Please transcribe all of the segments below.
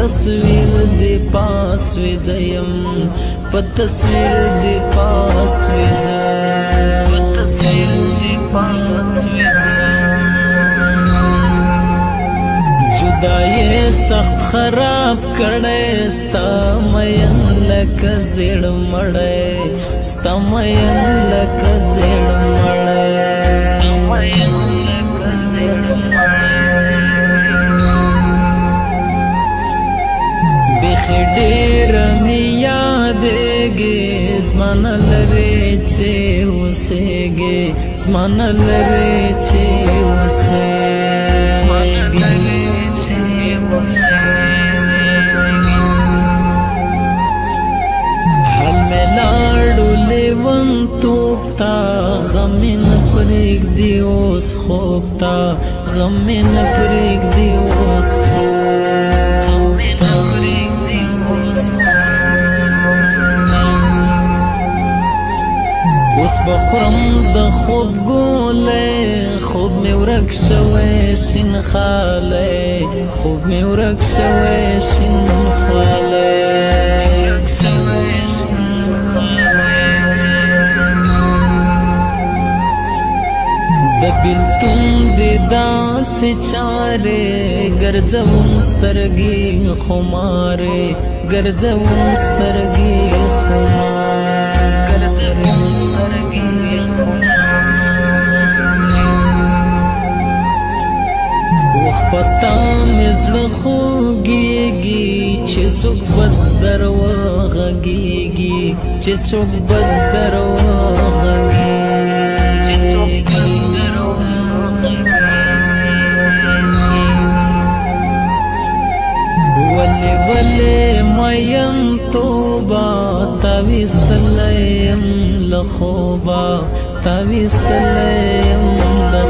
تصویر دی پاس ویدیم په تصویر دی پاس ویدیم په تصویر دی پاس ویدیم جدائی سخت خراب کړه ستا مین لکه زیړ مړی ستا مین لکه زیړ مړی ستا مین لکه زیړ مړی بیخي ډېر مې یادېږي زمانه لرې چې اوسېږي زمانه لرې چې اوسېږي حل میں لاړو لیونتوب تا غم مې نه پرېږدي اوس خوب تا غم مې نه پرېږدي اوس خوب اوس بخورم د خوب ګولې خوب مې ورک شوی شین خالی خوب مې ورک شوی شین خالی د بیلتون دی داسې چارې ګرځوم سترګې خمارې ګرځوم سترګې خمارې وخت پتا مې زړه خوږېږي چې څوک به در وغږېږي چې څوک به در وغږېږي ولې ولې میم توبه تاویستلی یم له خوبه تاویستلی یم له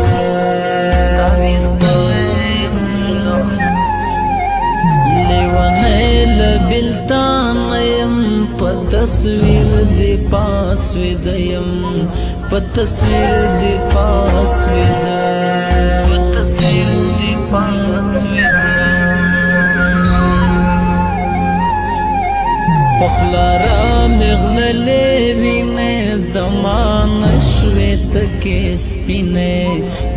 لیونی له بېلتان یم په تصویر دی پاس ویده یم په تصویر دی پاس ویده په تصویر دی پاس ویده پخلا را مغللې وینې زمانه شوې تکې سپینې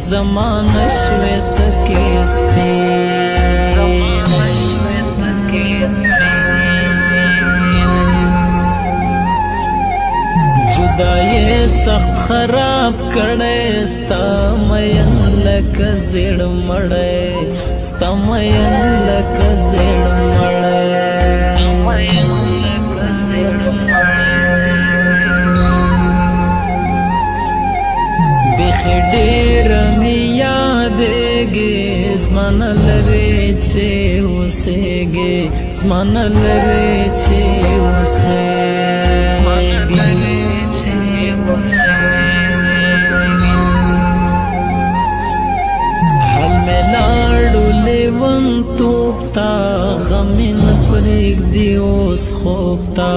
زمانه شوې تکې سپینې جدائی سخت خراب کړه ستا مین لکه زیړ مړی ستا مین لکه زیړ مړی ستا مین لکه زیړ مړی بیخي ډېر مې یادېږي زمانه لرې چې اوسېږي زمانه لرې چې اوسېږي حل میں لاړو لیونتوب تا غم مې نه پرېږدي اوس خوب تا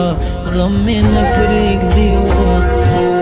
غم مې نه پرېږدي اوس خوب